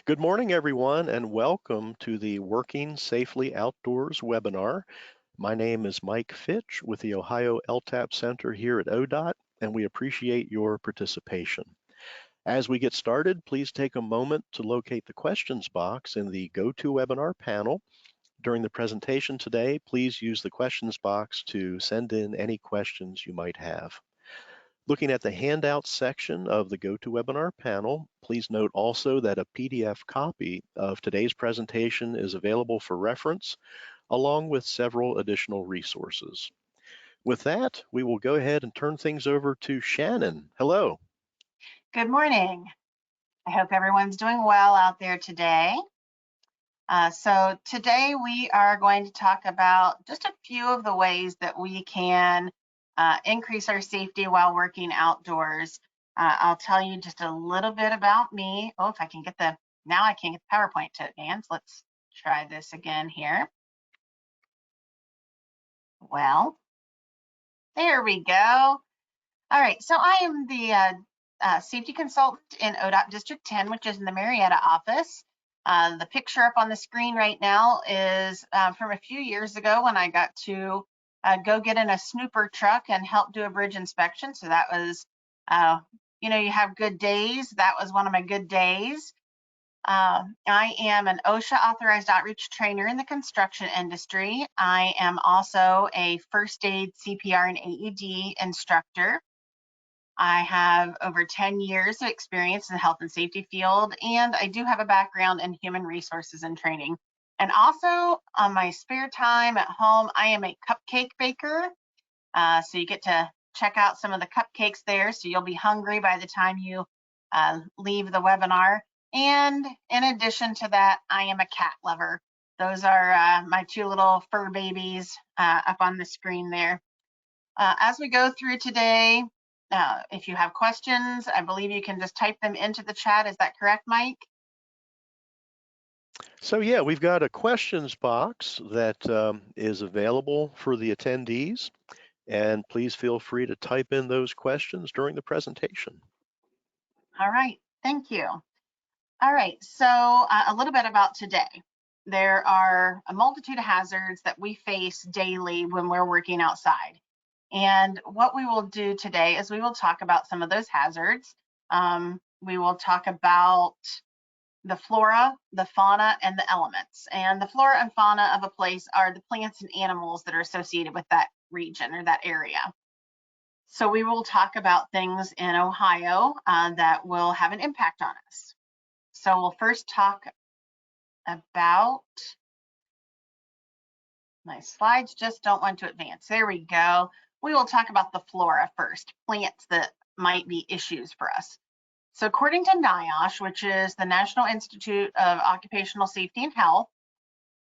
Good morning, everyone, and welcome to the Working Safely Outdoors webinar. My name is Mike Fitch with the Ohio LTAP Center here at ODOT, and we appreciate your participation. As we get started, please take a moment to locate the questions box in the GoToWebinar panel. During the presentation today, please use the questions box to send in any questions you might have. Looking at the handouts section of the GoToWebinar panel, please note also that a PDF copy of today's presentation is available for reference, along with several additional resources. With that, we will go ahead and turn things over to Shannon. Hello. Good morning. I hope everyone's doing well out there today. So today we are going to talk about just a few of the ways that we can increase our safety while working outdoors. I'll tell you just a little bit about me. Oh, if I can get now I can't get the PowerPoint to advance. Let's try this again here. Well, there we go. All right, so I am the safety consultant in ODOT District 10, which is in the Marietta office. The picture up on the screen right now is from a few years ago when I got to go get in a snooper truck and help do a bridge inspection. So that was, you have good days. That was one of my good days. I am an OSHA Authorized Outreach Trainer in the construction industry. I am also a first aid, CPR, and AED instructor. I have over 10 years of experience in the health and safety field, and I do have a background in human resources and training. And also on my spare time at home, I am a cupcake baker. So you get to check out some of the cupcakes there. So you'll be hungry by the time you leave the webinar. And in addition to that, I am a cat lover. Those are my two little fur babies up on the screen there. As we go through today, if you have questions, I believe you can just type them into the chat. Is that correct, Mike? So yeah, we've got a questions box that is available for the attendees, and please feel free to type in those questions during the presentation. All right, thank you. All right, so a little bit about today. There are a multitude of hazards that we face daily when we're working outside. And what we will do today is we will talk about some of those hazards. We will talk about the flora, the fauna, and the elements. And the flora and fauna of a place are the plants and animals that are associated with that region or that area. So we will talk about things in Ohio that will have an impact on us. So we'll first talk about, my slides just don't want to advance. There we go. We will talk about the flora first, plants that might be issues for us. So according to Niosh, which is the National Institute of Occupational Safety and Health,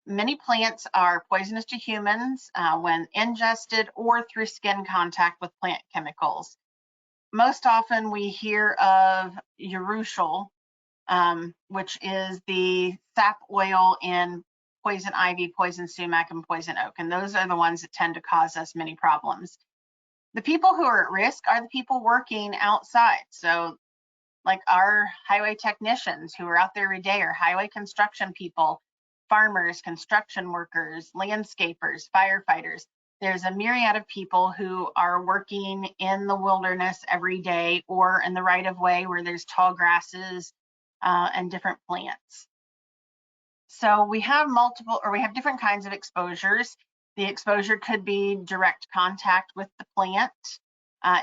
many plants are poisonous to humans when ingested or through skin contact with plant chemicals. Most often we hear of urushiol, which is the sap oil in poison ivy, poison sumac, and poison oak. And those are the ones that tend to cause us many problems. The people who are at risk are the people working outside. So like our highway technicians who are out there every day, or highway construction people, farmers, construction workers, landscapers, firefighters. There's a myriad of people who are working in the wilderness every day or in the right of way where there's tall grasses and different plants. So we have different kinds of exposures. The exposure could be direct contact with the plant.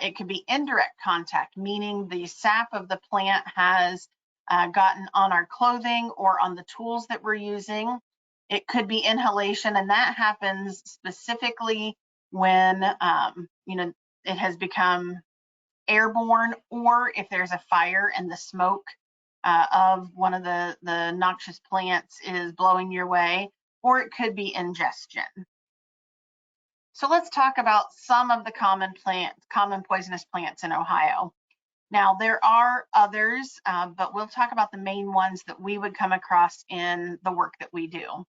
It could be indirect contact, meaning the sap of the plant has gotten on our clothing or on the tools that we're using. It could be inhalation, and that happens specifically when it has become airborne, or if there's a fire and the smoke of one of the noxious plants is blowing your way, or it could be ingestion. So let's talk about some of the common poisonous plants in Ohio. Now there are others, but we'll talk about the main ones that we would come across in the work that we do.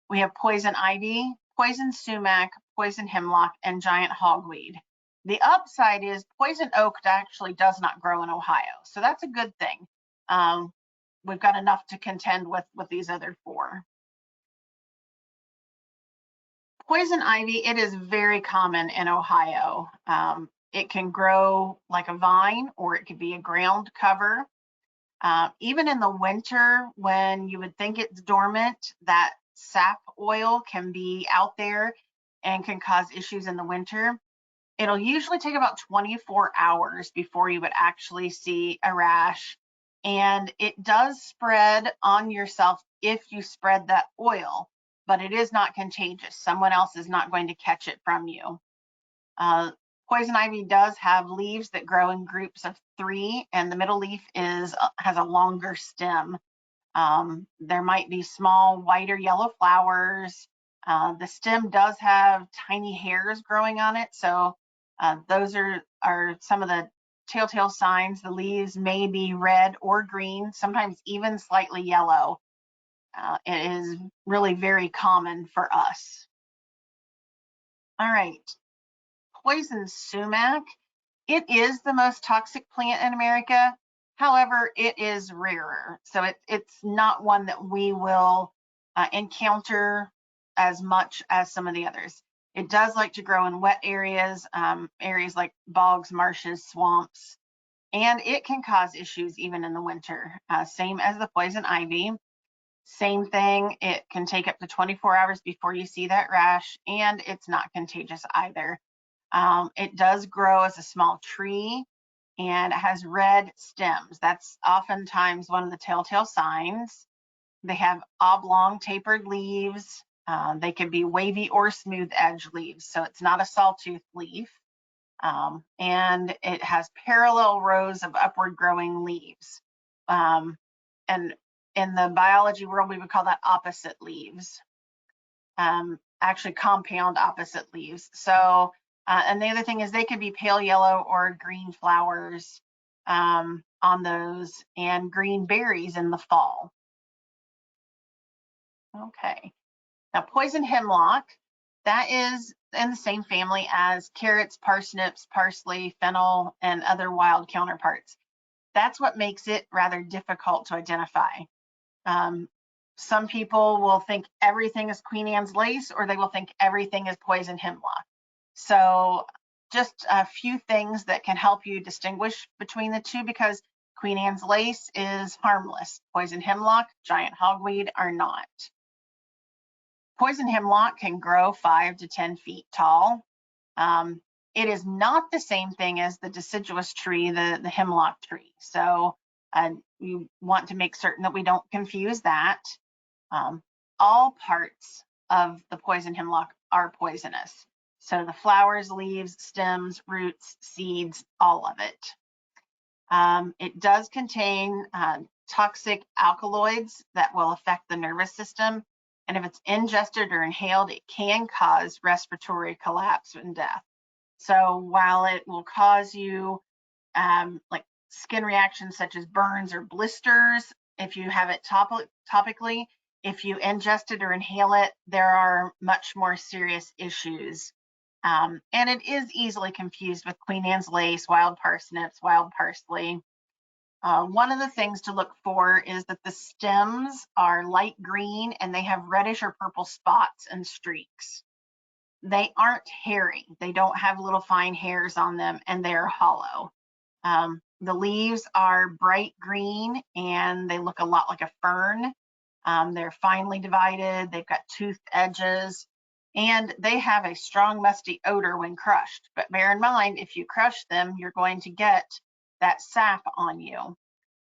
We have poison ivy, poison sumac, poison hemlock, and giant hogweed. The upside is poison oak actually does not grow in Ohio, so that's a good thing. we've got enough to contend with these other 4. Poison ivy, it is very common in Ohio. It can grow like a vine, or it could be a ground cover. Even in the winter, when you would think it's dormant, that sap oil can be out there and can cause issues in the winter. It'll usually take about 24 hours before you would actually see a rash. And it does spread on yourself if you spread that oil, but it is not contagious. Someone else is not going to catch it from you. Poison ivy does have leaves that grow in groups of 3, and the middle leaf has a longer stem. There might be small white or yellow flowers. The stem does have tiny hairs growing on it, so those are some of the telltale signs. The leaves may be red or green, sometimes even slightly yellow. It is really very common for us. All right. Poison sumac. It is the most toxic plant in America. However, it is rarer. So it's not one that we will encounter as much as some of the others. It does like to grow in wet areas, areas like bogs, marshes, swamps, and it can cause issues even in the winter. Same as the poison ivy. Same thing, it can take up to 24 hours before you see that rash, and it's not contagious either. It does grow as a small tree, and it has red stems. That's oftentimes one of the telltale signs. They have oblong tapered leaves. They can be wavy or smooth edge leaves, so it's not a sawtooth leaf. And it has parallel rows of upward growing leaves. And in the biology world, we would call that opposite leaves. Actually compound opposite leaves. So, and the other thing is they could be pale yellow or green flowers on those, and green berries in the fall. Okay, now poison hemlock, that is in the same family as carrots, parsnips, parsley, fennel, and other wild counterparts. That's what makes it rather difficult to identify. Some people will think everything is Queen Anne's lace, or they will think everything is poison hemlock. So just a few things that can help you distinguish between the two, because Queen Anne's lace is harmless. Poison hemlock, giant hogweed are not. Poison hemlock can grow 5 to 10 feet tall. It is not the same thing as the deciduous tree, the hemlock tree. So you want to make certain that we don't confuse that. All parts of the poison hemlock are poisonous. So the flowers, leaves, stems, roots, seeds, all of it. It does contain toxic alkaloids that will affect the nervous system. And if it's ingested or inhaled, it can cause respiratory collapse and death. So while it will cause you like skin reactions such as burns or blisters, if you have it topically, if you ingest it or inhale it, there are much more serious issues. And it is easily confused with Queen Anne's lace, wild parsnips, wild parsley. One of the things to look for is that the stems are light green and they have reddish or purple spots and streaks. They aren't hairy. They don't have little fine hairs on them, and they're hollow. The leaves are bright green and they look a lot like a fern. They're finely divided. They've got toothed edges, and they have a strong musty odor when crushed. But bear in mind, if you crush them, you're going to get that sap on you.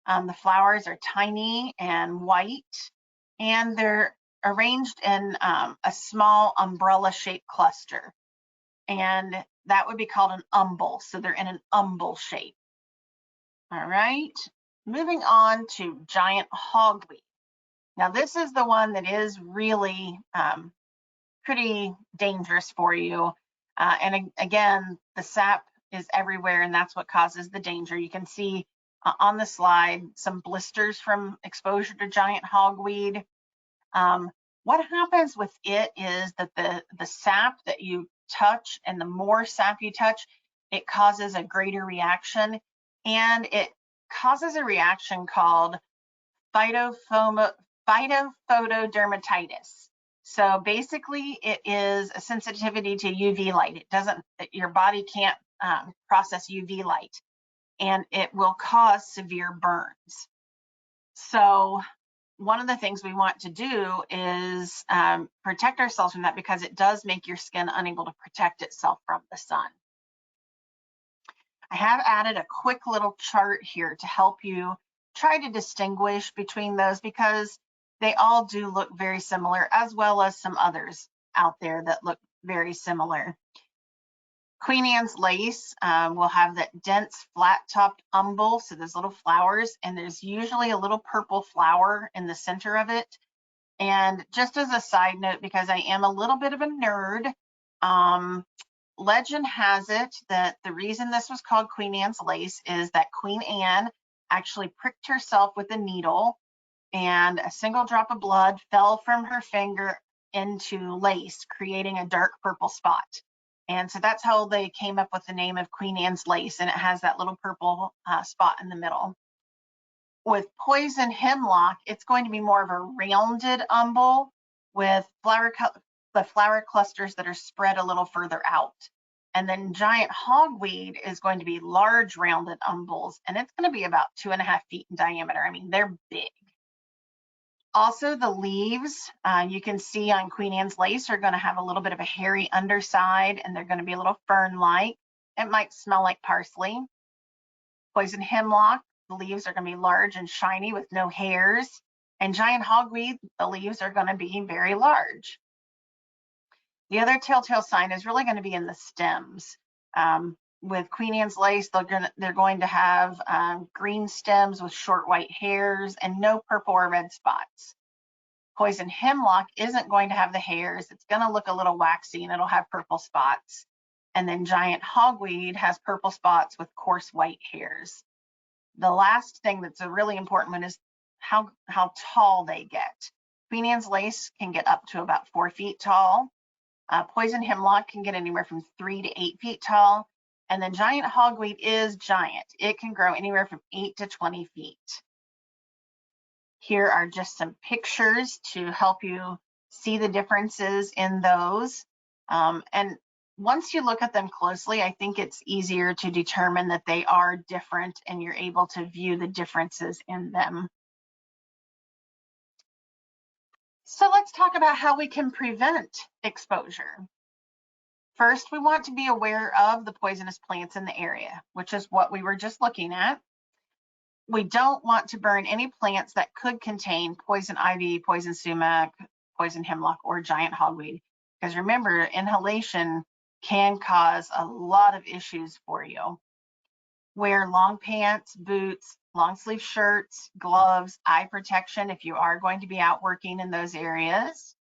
The flowers are tiny and white, and they're arranged in a small umbrella-shaped cluster, and that would be called an umbel. So they're in an umbel shape. All right, moving on to giant hogweed. Now this is the one that is really pretty dangerous for you. And again, the sap is everywhere, and that's what causes the danger. You can see on the slide some blisters from exposure to giant hogweed. What happens with it is that the sap that you touch, and the more sap you touch, it causes a greater reaction, and it causes a reaction called phytophotodermatitis. So basically it is a sensitivity to UV light. It doesn't, your body can't process UV light, and it will cause severe burns. So one of the things we want to do is protect ourselves from that, because it does make your skin unable to protect itself from the sun. I have added a quick little chart here to help you try to distinguish between those, because they all do look very similar, as well as some others out there that look very similar. Queen Anne's lace will have that dense flat-topped umbel, so there's little flowers, and there's usually a little purple flower in the center of it. And just as a side note, because I am a little bit of a nerd, legend has it that the reason this was called Queen Anne's lace is that Queen Anne actually pricked herself with a needle, and a single drop of blood fell from her finger into lace, creating a dark purple spot. And so that's how they came up with the name of Queen Anne's lace, and it has that little purple spot in the middle. With poison hemlock, it's going to be more of a rounded umbel with the flower clusters that are spread a little further out. And then giant hogweed is going to be large rounded umbels, and it's going to be about 2.5 feet in diameter. I mean, they're big. Also, the leaves you can see on Queen Anne's lace are going to have a little bit of a hairy underside, and they're going to be a little fern-like. It might smell like parsley. Poison hemlock, the leaves are going to be large and shiny with no hairs. And giant hogweed, the leaves are going to be very large. The other telltale sign is really going to be in the stems. With Queen Anne's lace, they're going to have green stems with short white hairs and no purple or red spots. Poison hemlock isn't going to have the hairs. It's going to look a little waxy, and it'll have purple spots. And then giant hogweed has purple spots with coarse white hairs. The last thing that's a really important one is how tall they get. Queen Anne's lace can get up to about 4 feet tall. Poison hemlock can get anywhere from 3 to 8 feet tall. And then giant hogweed is giant. It can grow anywhere from 8 to 20 feet. Here are just some pictures to help you see the differences in those. And once you look at them closely, I think it's easier to determine that they are different, and you're able to view the differences in them. So let's talk about how we can prevent exposure. First, we want to be aware of the poisonous plants in the area, which is what we were just looking at. We don't want to burn any plants that could contain poison ivy, poison sumac, poison hemlock, or giant hogweed, because remember, inhalation can cause a lot of issues for you. Wear long pants, boots, long sleeve shirts, gloves, eye protection if you are going to be out working in those areas.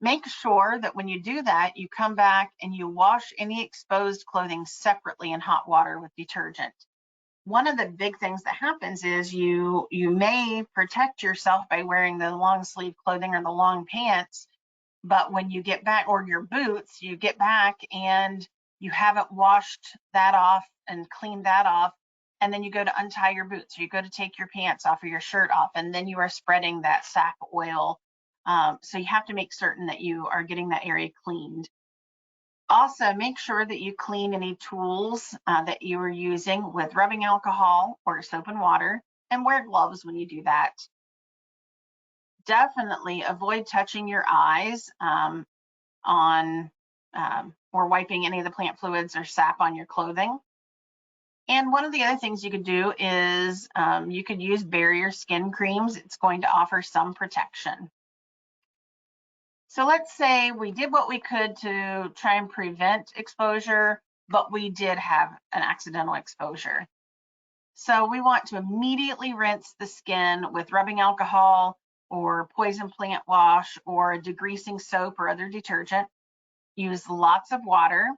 Make sure that when you do that, you come back and you wash any exposed clothing separately in hot water with detergent. One of the big things that happens is you may protect yourself by wearing the long sleeve clothing or the long pants, but when you get back, or your boots, you get back and you haven't washed that off and cleaned that off, and then you go to untie your boots, or you go to take your pants off or your shirt off, and then you are spreading that sack oil. So you have to make certain that you are getting that area cleaned. Also, make sure that you clean any tools that you are using with rubbing alcohol or soap and water, and wear gloves when you do that. Definitely avoid touching your eyes or wiping any of the plant fluids or sap on your clothing. And one of the other things you could do is you could use barrier skin creams. It's going to offer some protection. So let's say we did what we could to try and prevent exposure, but we did have an accidental exposure. So we want to immediately rinse the skin with rubbing alcohol or poison plant wash or a degreasing soap or other detergent. Use lots of water,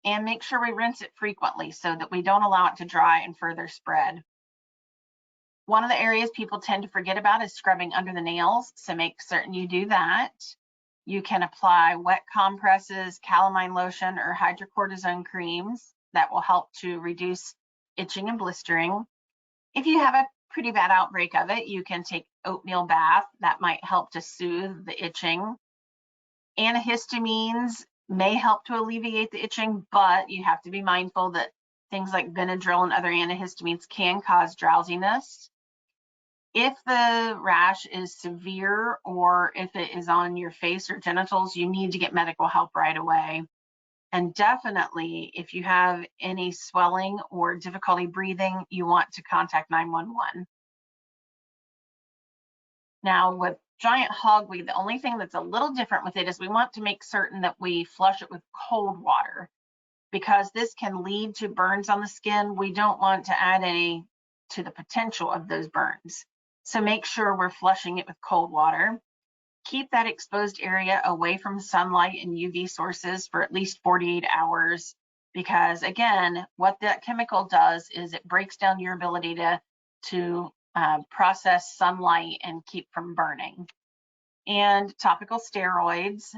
and make sure we rinse it frequently so that we don't allow it to dry and further spread. One of the areas people tend to forget about is scrubbing under the nails, so make certain you do that. You can apply wet compresses, calamine lotion, or hydrocortisone creams that will help to reduce itching and blistering. If you have a pretty bad outbreak of it, you can take oatmeal bath. That might help to soothe the itching. Antihistamines may help to alleviate the itching, but you have to be mindful that things like Benadryl and other antihistamines can cause drowsiness. If the rash is severe or if it is on your face or genitals, you need to get medical help right away. And definitely, if you have any swelling or difficulty breathing, you want to contact 911. Now, with giant hogweed, the only thing that's a little different with it is we want to make certain that we flush it with cold water, because this can lead to burns on the skin. We don't want to add any to the potential of those burns. So make sure we're flushing it with cold water. Keep that exposed area away from sunlight and UV sources for at least 48 hours, because again, what that chemical does is it breaks down your ability to process sunlight and keep from burning. And topical steroids,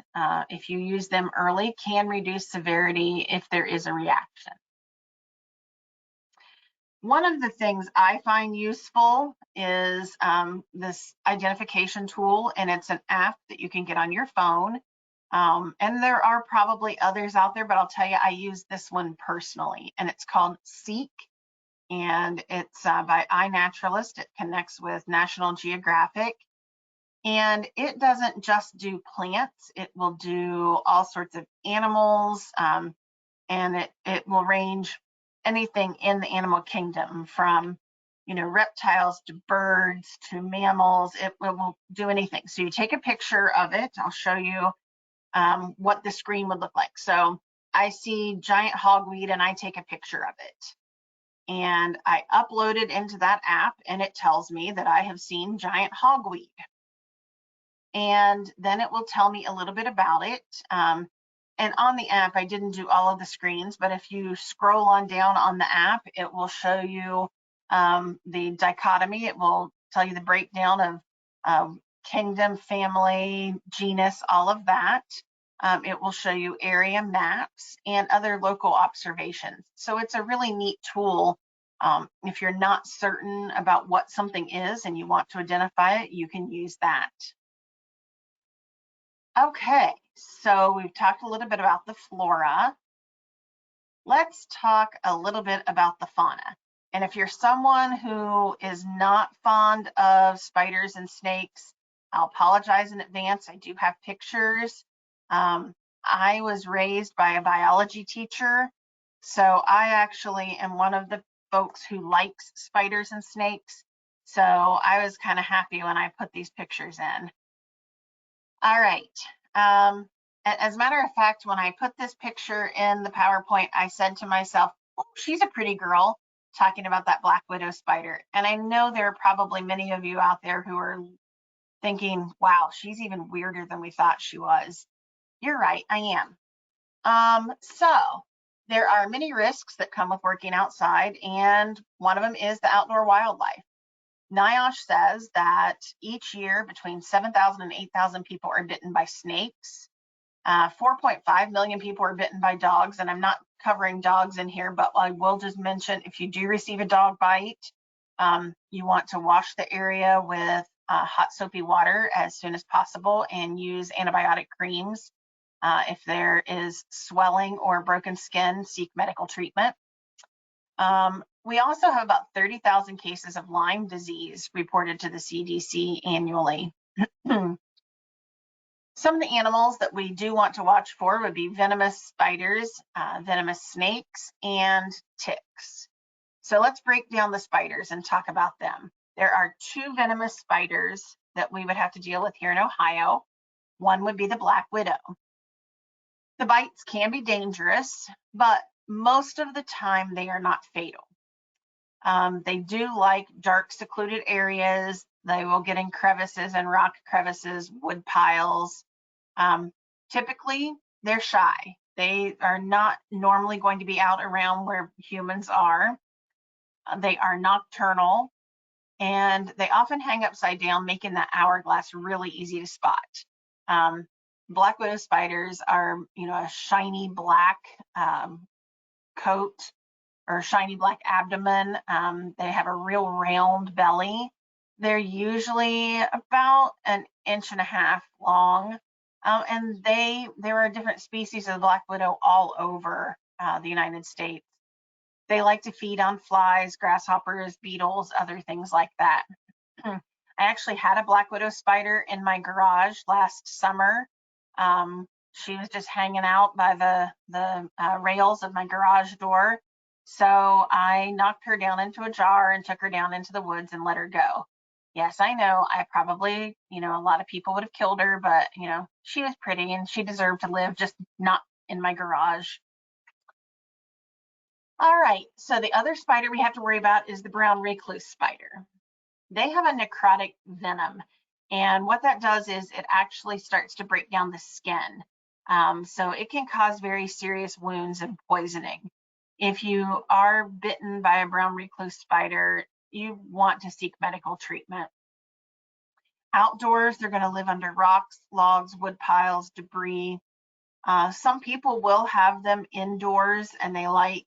if you use them early, can reduce severity if there is a reaction. One of the things I find useful is this identification tool, and it's an app that you can get on your phone. And there are probably others out there, but I'll tell you, I use this one personally, and it's called Seek, and it's by iNaturalist. It connects with National Geographic, and it doesn't just do plants, it will do all sorts of animals, and it will range anything in the animal kingdom, from reptiles to birds to mammals. It will do anything. So you take a picture of it. I'll show you what the screen would look like. So I see giant hogweed and I take a picture of it, and I upload it into that app, and it tells me that I have seen giant hogweed. And then it will tell me a little bit about it. And on the app, I didn't do all of the screens, but if you scroll on down on the app, it will show you the dichotomy. It will tell you the breakdown of kingdom, family, genus, all of that. It will show you area maps and other local observations. So it's a really neat tool. If you're not certain about what something is and you want to identify it, you can use that. Okay, so we've talked a little bit about the flora. Let's talk a little bit about the fauna. And if you're someone who is not fond of spiders and snakes, I'll apologize in advance. I do have pictures. I was raised by a biology teacher, so I actually am one of the folks who likes spiders and snakes. So I was kind of happy when I put these pictures in. All right. As a matter of fact, when I put this picture in the PowerPoint, I said to myself, oh, she's a pretty girl, talking about that black widow spider. And I know there are probably many of you out there who are thinking, wow, she's even weirder than we thought she was. You're right, I am. So there are many risks that come with working outside, and one of them is the outdoor wildlife. Niosh says that each year between 7,000 and 8,000 people are bitten by snakes. 4.5 million people are bitten by dogs, and I'm not covering dogs in here, but I will just mention, if you do receive a dog bite, you want to wash the area with hot soapy water as soon as possible and use antibiotic creams. If there is swelling or broken skin, seek medical treatment. We also have about 30,000 cases of Lyme disease reported to the CDC annually. Some of the animals that we do want to watch for would be venomous spiders, venomous snakes, and ticks. So let's break down the spiders and talk about them. There are 2 venomous spiders that we would have to deal with here in Ohio. One would be the black widow. The bites can be dangerous, but most of the time they are not fatal. They do like dark, secluded areas. They will get in crevices and rock crevices, wood piles. Typically, they're shy. They are not normally going to be out around where humans are. They are nocturnal, and they often hang upside down, making that hourglass really easy to spot. Black widow spiders are, a shiny black coat. or shiny black abdomen. They have a real round belly. They're usually about 1.5 inches long. And there are different species of black widow all over the United States. They like to feed on flies, grasshoppers, beetles, other things like that. I actually had a black widow spider in my garage last summer. She was just hanging out by the rails of my garage door. So I knocked her down into a jar and took her down into the woods and let her go. Yes, I know, I probably, a lot of people would have killed her, but, she was pretty and she deserved to live, just not in my garage. All right, so the other spider we have to worry about is the brown recluse spider. They have a necrotic venom, and what that does is it actually starts to break down the skin. So it can cause very serious wounds and poisoning. If you are bitten by a brown recluse spider, you want to seek medical treatment. Outdoors, they're going to live under rocks, logs, wood piles, debris. Some people will have them indoors, and they like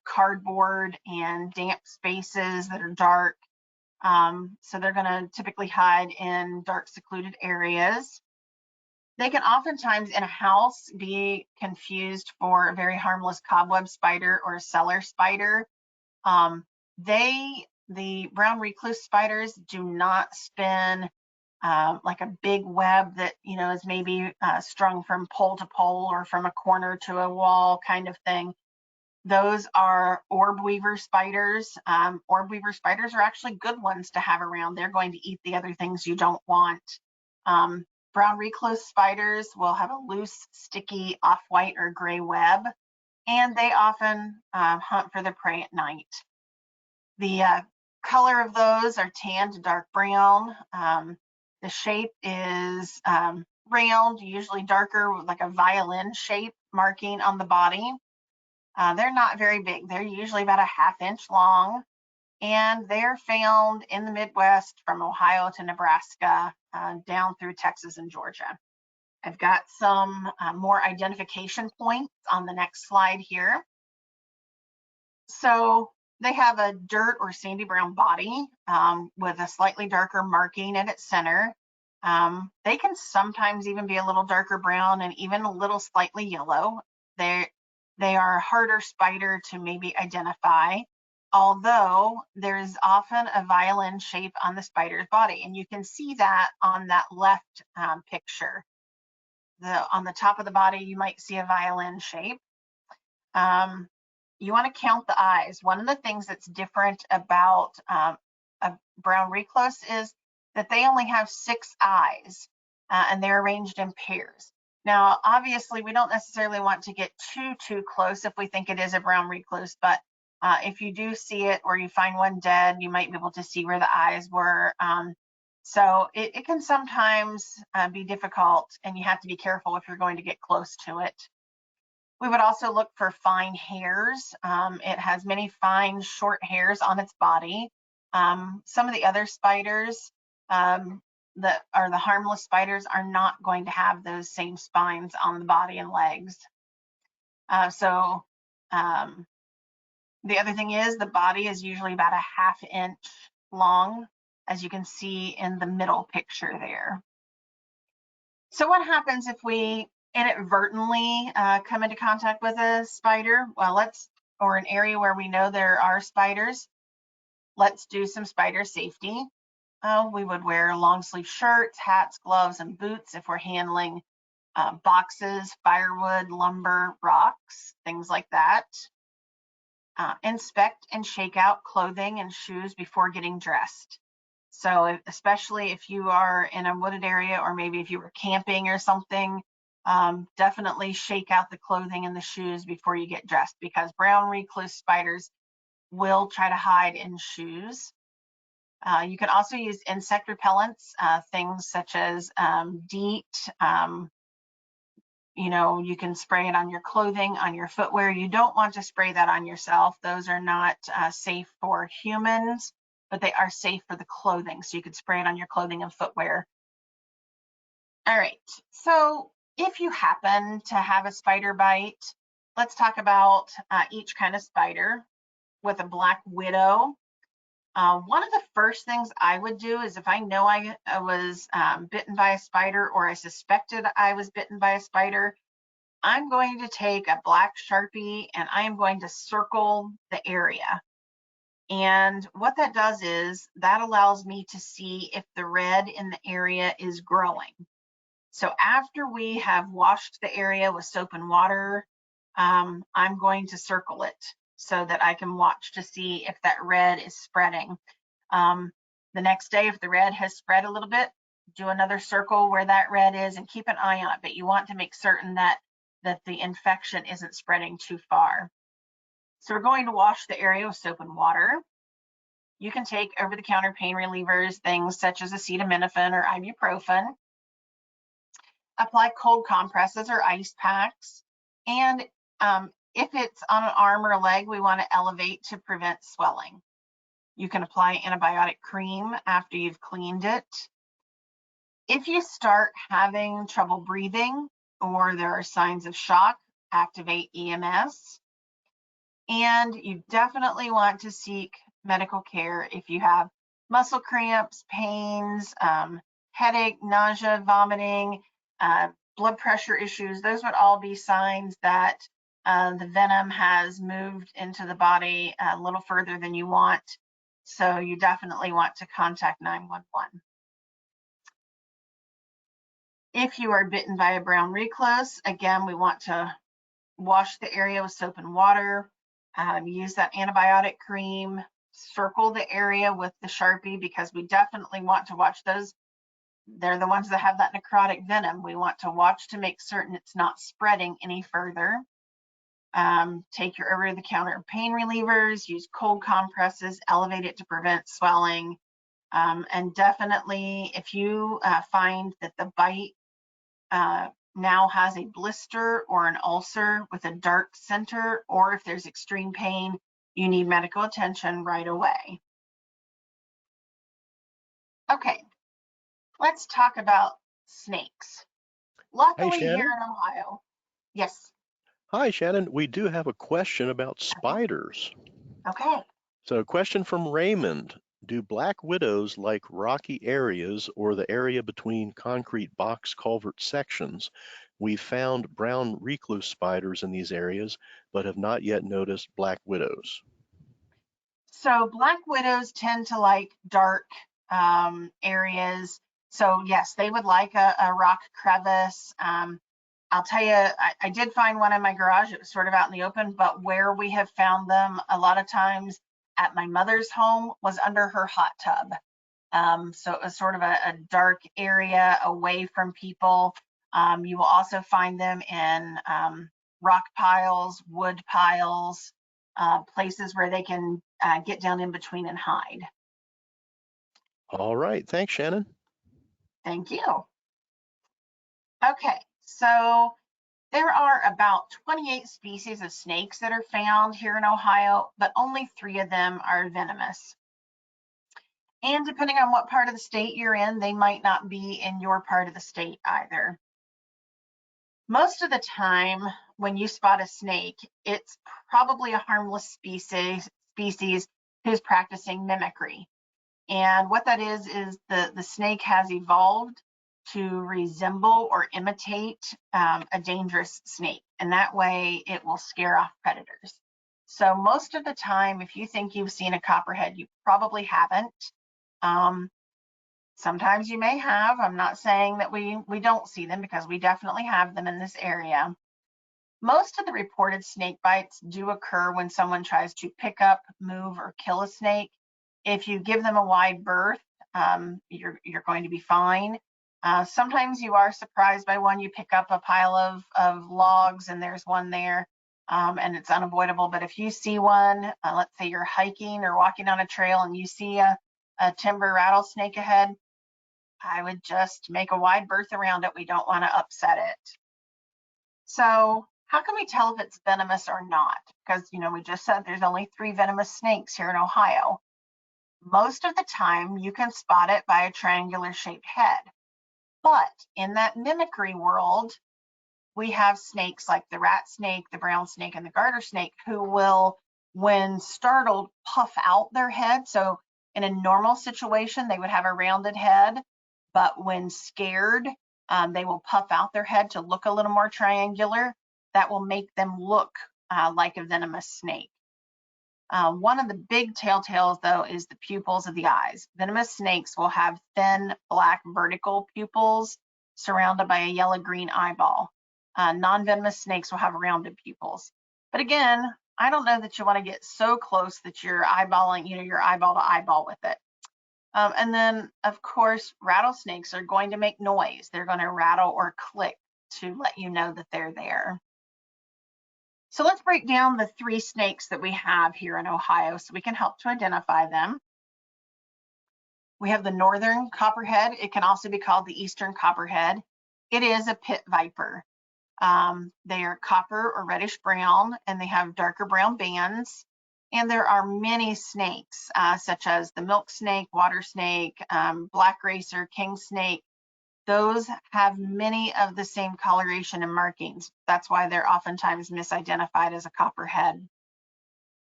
cardboard and damp spaces that are dark. So they're going to typically hide in dark, secluded areas. They can oftentimes in a house be confused for a very harmless cobweb spider or a cellar spider. The brown recluse spiders do not spin like a big web that, is maybe strung from pole to pole or from a corner to a wall kind of thing. Those are orb weaver spiders. Orb weaver spiders are actually good ones to have around. They're going to eat the other things you don't want. Brown recluse spiders will have a loose, sticky, off-white or gray web, and they often hunt for their prey at night. The color of those are tan to dark brown. The shape is round, usually darker, like a violin shape marking on the body. They're not very big. They're usually about 1/2 inch long, and they're found in the Midwest from Ohio to Nebraska, down through Texas and Georgia. I've got some more identification points on the next slide here. So they have a dirt or sandy brown body with a slightly darker marking at its center. They can sometimes even be a little darker brown and even a little slightly yellow. They are a harder spider to maybe identify, although there's often a violin shape on the spider's body, and you can see that on that left picture. On the top of the body, you might see a violin shape. You want to count the eyes. One of the things that's different about a brown recluse is that they only have 6 eyes, and they're arranged in pairs. Now, obviously, we don't necessarily want to get too close if we think it is a brown recluse, but if you do see it or you find one dead, you might be able to see where the eyes were. So it can sometimes be difficult, and you have to be careful if you're going to get close to it. We would also look for fine hairs. It has many fine, short hairs on its body. Some of the other spiders that are the harmless spiders are not going to have those same spines on the body and legs. The other thing is the body is usually about 1/2 inch long, as you can see in the middle picture there. So what happens if we inadvertently come into contact with a spider? Well, or an area where we know there are spiders, let's do some spider safety. We would wear long sleeve shirts, hats, gloves, and boots if we're handling boxes, firewood, lumber, rocks, things like that. Inspect and shake out clothing and shoes before getting dressed. So especially if you are in a wooded area, or maybe if you were camping or something, definitely shake out the clothing and the shoes before you get dressed, because brown recluse spiders will try to hide in shoes. You can also use insect repellents, things such as DEET. You can spray it on your clothing, on your footwear. You don't want to spray that on yourself. Those are not safe for humans, but they are safe for the clothing. So you could spray it on your clothing and footwear. All right, so if you happen to have a spider bite, let's talk about each kind of spider. with a black widow, one of the first things I would do is if I know I was bitten by a spider, or I suspected I was bitten by a spider, I'm going to take a black Sharpie and I am going to circle the area. And what that does is that allows me to see if the red in the area is growing. So after we have washed the area with soap and water, I'm going to circle it so that I can watch to see if that red is spreading. The next day, if the red has spread a little bit, do another circle where that red is and keep an eye on it, but you want to make certain that the infection isn't spreading too far. So we're going to wash the area with soap and water. You can take over-the-counter pain relievers, things such as acetaminophen or ibuprofen. Apply cold compresses or ice packs. And if it's on an arm or a leg, we want to elevate to prevent swelling. You can apply antibiotic cream after you've cleaned it. If you start having trouble breathing or there are signs of shock, activate EMS. And you definitely want to seek medical care if you have muscle cramps, pains, headache, nausea, vomiting, blood pressure issues. Those would all be signs that the venom has moved into the body a little further than you want. So you definitely want to contact 911. If you are bitten by a brown recluse, again, we want to wash the area with soap and water, use that antibiotic cream, circle the area with the Sharpie, because we definitely want to watch those. They're the ones that have that necrotic venom. We want to watch to make certain it's not spreading any further. Take your over-the-counter pain relievers, use cold compresses, elevate it to prevent swelling. And definitely, if you find that the bite now has a blister or an ulcer with a dark center, or if there's extreme pain, you need medical attention right away. Okay, let's talk about snakes. Luckily Hey, here Shannon. in Ohio, yes. Hi, Shannon. We do have a question about spiders. Okay. So, a question from Raymond. Do black widows like rocky areas or the area between concrete box culvert sections? We've found brown recluse spiders in these areas, but have not yet noticed black widows. So black widows tend to like dark areas. So yes, they would like a rock crevice. I'll tell you, I did find one in my garage. It was sort of out in the open, but where we have found them a lot of times at my mother's home was under her hot tub. So it was sort of a dark area away from people. You will also find them in rock piles, wood piles, places where they can get down in between and hide. All right. Thanks, Shannon. Thank you. Okay, so there are about 28 species of snakes that are found here in Ohio, but only 3 of them are venomous. And depending on what part of the state you're in, they might not be in your part of the state either. Most of the time when you spot a snake, it's probably a harmless species who's practicing mimicry. And what that is the snake has evolved to resemble or imitate a dangerous snake. And that way it will scare off predators. So most of the time, if you think you've seen a copperhead, you probably haven't. Sometimes you may have. I'm not saying that we don't see them, because we definitely have them in this area. Most of the reported snake bites do occur when someone tries to pick up, move, or kill a snake. If you give them a wide berth, you're going to be fine. Sometimes you are surprised by one. You pick up a pile of logs and there's one there, and it's unavoidable. But if you see one, let's say you're hiking or walking on a trail and you see a timber rattlesnake ahead, I would just make a wide berth around it. We don't want to upset it. So how can we tell if it's venomous or not? Because, we just said there's only 3 venomous snakes here in Ohio. Most of the time you can spot it by a triangular shaped head. But in that mimicry world, we have snakes like the rat snake, the brown snake, and the garter snake who will when startled, puff out their head. So in a normal situation, they would have a rounded head, but when scared, they will puff out their head to look a little more triangular. That will make them look like a venomous snake. One of the big telltales, though, is the pupils of the eyes. Venomous snakes will have thin black vertical pupils surrounded by a yellow-green eyeball. Non-venomous snakes will have rounded pupils. But again, I don't know that you want to get so close that you're eyeballing, your eyeball to eyeball with it. And then, of course, rattlesnakes are going to make noise. They're going to rattle or click to let you know that they're there. So let's break down the 3 snakes that we have here in Ohio so we can help to identify them. We have the northern copperhead. It can also be called the eastern copperhead. It is a pit viper. They are copper or reddish brown, and they have darker brown bands. And there are many snakes, such as the milk snake, water snake, black racer, king snake. Those have many of the same coloration and markings. That's why they're oftentimes misidentified as a copperhead.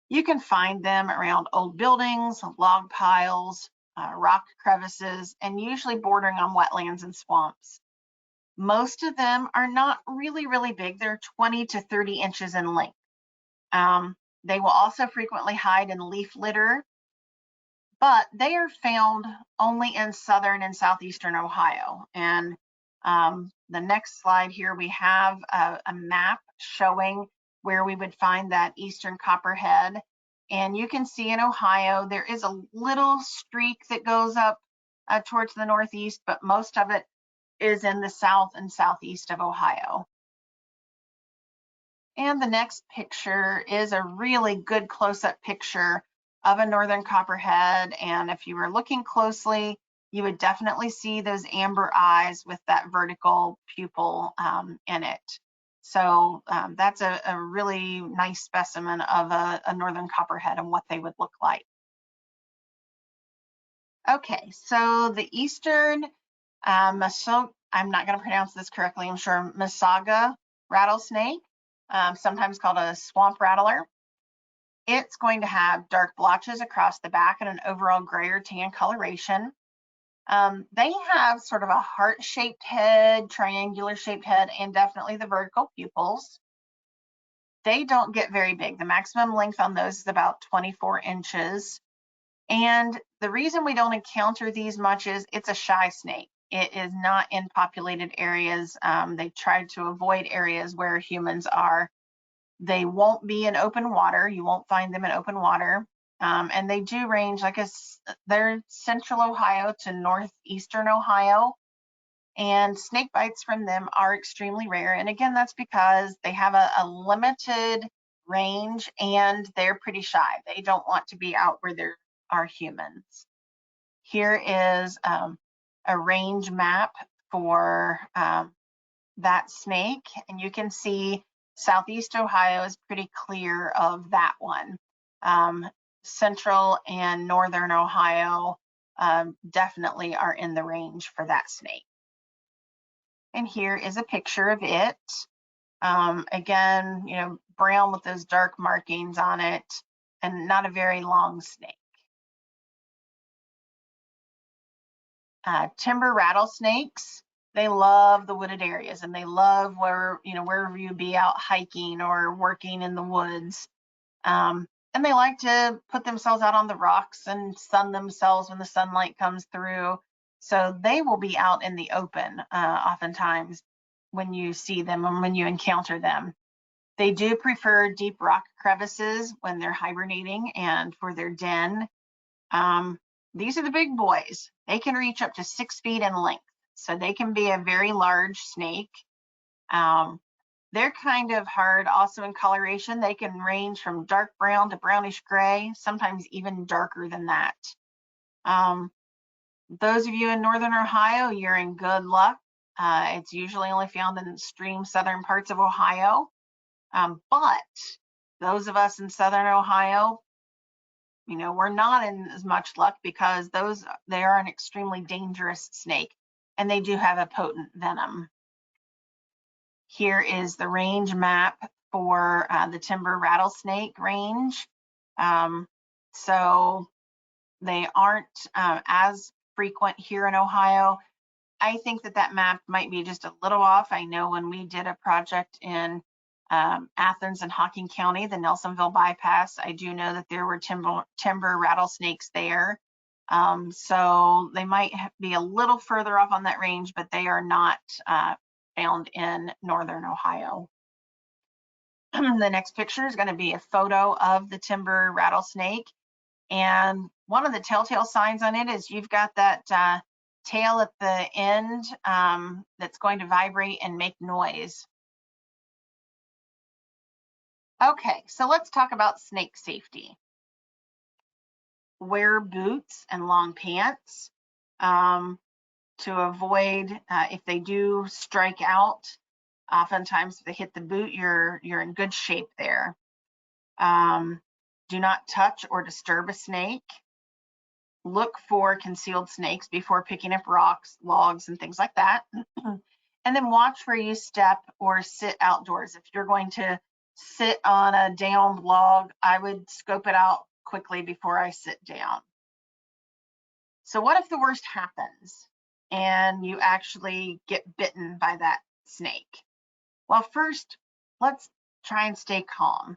You can find them around old buildings, log piles, rock crevices, and usually bordering on wetlands and swamps. Most of them are not really big. They're 20 to 30 inches in length. They will also frequently hide in leaf litter, but they are found only in southern and southeastern Ohio. And the next slide here, we have a map showing where we would find that eastern copperhead. And you can see in Ohio, there is a little streak that goes up towards the northeast, but most of it is in the south and southeast of Ohio. And the next picture is a really good close-up picture of a northern copperhead. And if you were looking closely, you would definitely see those amber eyes with that vertical pupil in it. So that's a really nice specimen of a northern copperhead and what they would look like. Okay, so the eastern I'm not going to pronounce this correctly, I'm sure, Masaga Rattlesnake, sometimes called a swamp rattler. It's going to have dark blotches across the back and an overall gray or tan coloration. They have sort of a heart-shaped head, triangular-shaped head, and definitely the vertical pupils. They don't get very big. The maximum length on those is about 24 inches. And the reason we don't encounter these much is it's a shy snake. It is not in populated areas. They try to avoid areas where humans are. They won't be in open water. You won't find them in open water. And they do range, they're central Ohio to northeastern Ohio. And snake bites from them are extremely rare. And again, that's because they have a limited range and they're pretty shy. They don't want to be out where there are humans. Here is a range map for that snake, and you can see southeast Ohio is pretty clear of that one. Central and northern Ohio definitely are in the range for that snake. And here is a picture of it. Again, brown with those dark markings on it, and not a very long snake. Timber rattlesnakes, they love the wooded areas, and they love wherever you be out hiking or working in the woods. And they like to put themselves out on the rocks and sun themselves when the sunlight comes through. So they will be out in the open oftentimes when you see them and when you encounter them. They do prefer deep rock crevices when they're hibernating and for their den. These are the big boys. They can reach up to 6 feet in length, so they can be a very large snake. They're kind of hard also in coloration. They can range from dark brown to brownish gray, sometimes even darker than that. Those of you in northern Ohio, you're in good luck. It's usually only found in extreme southern parts of Ohio. But those of us in southern Ohio, we're not in as much luck because they are an extremely dangerous snake, and they do have a potent venom. Here is the range map for the timber rattlesnake range. So they aren't as frequent here in Ohio. I think that map might be just a little off. I know when we did a project in Athens and Hocking County, the Nelsonville bypass, I do know that there were timber rattlesnakes there. So they might be a little further off on that range, but they are not found in northern Ohio. The next picture is going to be a photo of the timber rattlesnake. And one of the telltale signs on it is you've got that tail at the end that's going to vibrate and make noise. Okay, so let's talk about snake safety. Wear boots and long pants to avoid if they do strike out. Oftentimes, if they hit the boot, you're in good shape there. Do not touch or disturb a snake. Look for concealed snakes before picking up rocks, logs, and things like that. And then watch where you step or sit outdoors. If you're going to sit on a downed log, I would scope it out quickly before I sit down. So what if the worst happens and you actually get bitten by that snake? Well, first, let's try and stay calm.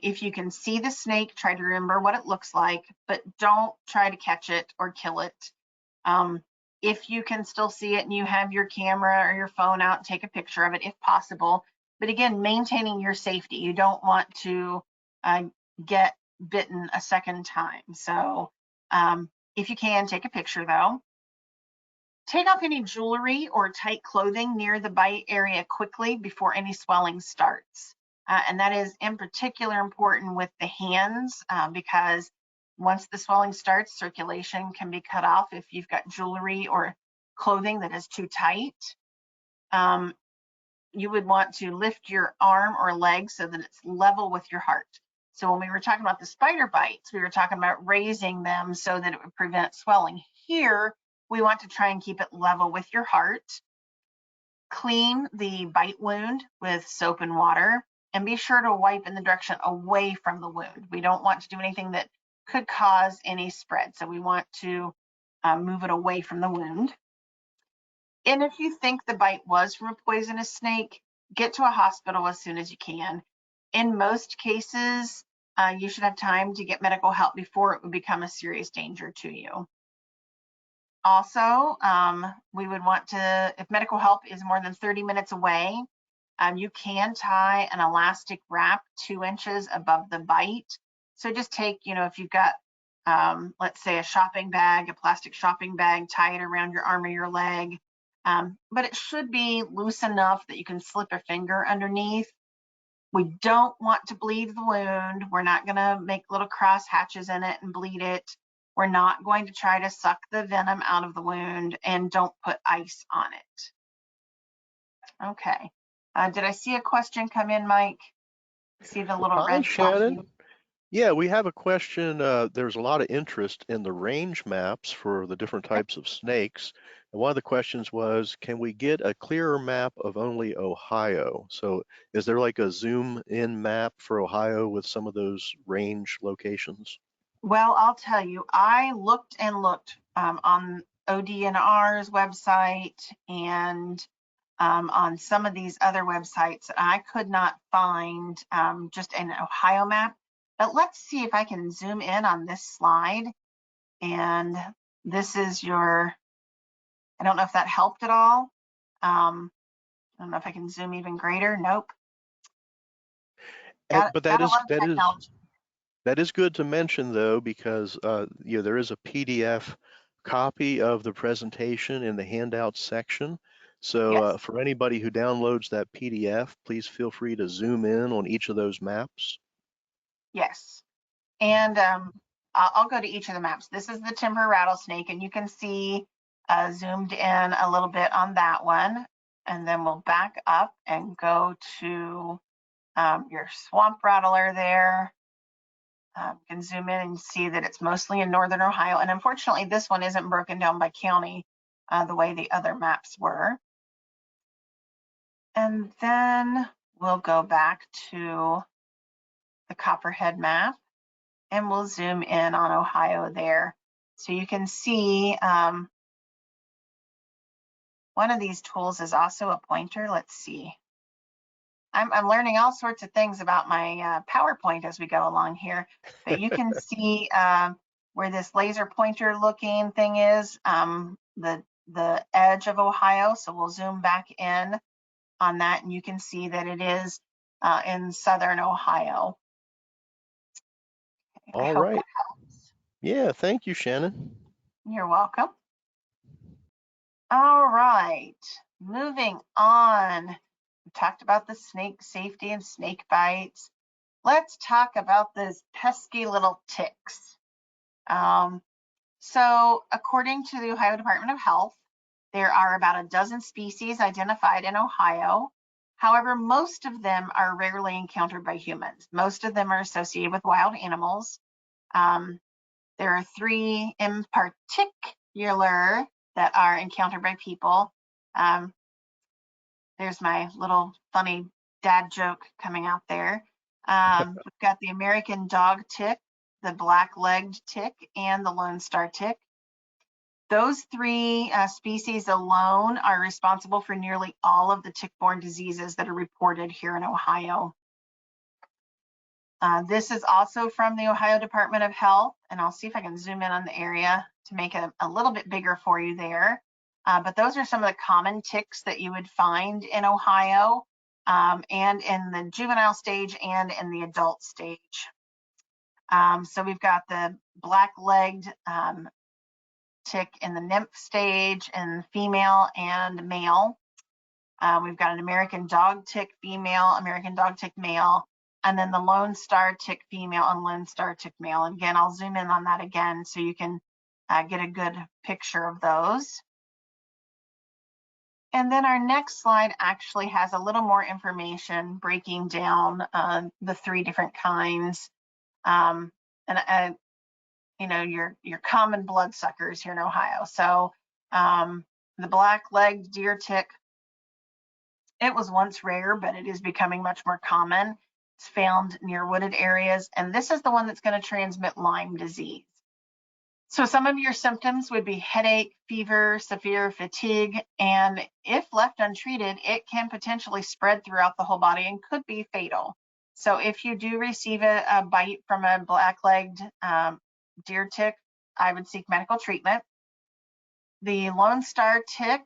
If you can see the snake, try to remember what it looks like, but don't try to catch it or kill it. If you can still see it and you have your camera or your phone out, take a picture of it if possible. But again, maintaining your safety. You don't want to get bitten a second time. So if you can, take a picture though. Take off any jewelry or tight clothing near the bite area quickly before any swelling starts. And that is in particular important with the hands because once the swelling starts, circulation can be cut off if you've got jewelry or clothing that is too tight. You would want to lift your arm or leg so that it's level with your heart. So when we were talking about the spider bites, we were talking about raising them so that it would prevent swelling. Here, we want to try and keep it level with your heart. Clean the bite wound with soap and water, and be sure to wipe in the direction away from the wound. We don't want to do anything that could cause any spread, so we want to move it away from the wound. And if you think the bite was from a poisonous snake, get to a hospital as soon as you can. In most cases, you should have time to get medical help before it would become a serious danger to you. Also, we would want to, if medical help is more than 30 minutes away, you can tie an elastic wrap 2 inches above the bite. So just take, if you've got, let's say a shopping bag, a plastic shopping bag, tie it around your arm or your leg. But it should be loose enough that you can slip a finger underneath. We don't want to bleed the wound. We're not going to make little cross hatches in it and bleed it. We're not going to try to suck the venom out of the wound, and don't put ice on it. Okay. Did I see a question come in, Mike? See the little Hi, red Shannon. flashing? Yeah, we have a question. There's a lot of interest in the range maps for the different types of snakes. And one of the questions was, can we get a clearer map of only Ohio? So is there like a zoom in map for Ohio with some of those range locations? Well, I'll tell you, I looked and looked on ODNR's website and on some of these other websites. I could not find just an Ohio map, but let's see if I can zoom in on this slide. And this is your, I don't know if that helped at all. I don't know if I can zoom even greater. Nope. But Got a lot of technology. that is good to mention though, because there is a PDF copy of the presentation in the handout section. So Yes. for anybody who downloads that PDF, please feel free to zoom in on each of those maps. Yes. And I'll go to each of the maps. This is the Timber Rattlesnake, and you can see zoomed in a little bit on that one. And then we'll back up and go to your swamp rattler there. You can zoom in and see that it's mostly in northern Ohio. And unfortunately, this one isn't broken down by county the way the other maps were. And then we'll go back to the Copperhead map. And we'll zoom in on Ohio there. So you can see one of these tools is also a pointer. Let's see. I'm learning all sorts of things about my PowerPoint as we go along here, but you can see where this laser pointer looking thing is, the edge of Ohio. So we'll zoom back in on that, and you can see that it is in southern Ohio. All hope right. that helps. Yeah, thank you, Shannon. You're welcome. All right, moving on. We talked about the snake safety and snake bites. Let's talk about those pesky little ticks. So according to the Ohio Department of Health, there are about a dozen species identified in Ohio. However, most of them are rarely encountered by humans. Most of them are associated with wild animals. There are 3 in particular that are encountered by people. There's my little funny dad joke coming out there. We've got the American dog tick, the black-legged tick, and the Lone Star tick. Those 3 species alone are responsible for nearly all of the tick-borne diseases that are reported here in Ohio. This is also from the Ohio Department of Health, and I'll see if I can zoom in on the area to make it a little bit bigger for you there. But those are some of the common ticks that you would find in Ohio, and in the juvenile stage and in the adult stage. So we've got the black-legged tick in the nymph stage in female and male. We've got an American dog tick female, American dog tick male, and then the Lone Star tick female and Lone Star tick male. And again, I'll zoom in on that again so you can get a good picture of those. And then our next slide actually has a little more information breaking down the 3 different kinds. You know, your common bloodsuckers here in Ohio. So the black-legged deer tick, it was once rare, but it is becoming much more common. It's found near wooded areas, and this is the one that's going to transmit Lyme disease. So some of your symptoms would be headache, fever, severe fatigue, and if left untreated, it can potentially spread throughout the whole body and could be fatal. So if you do receive a bite from a black-legged deer tick, I would seek medical treatment. The Lone Star tick,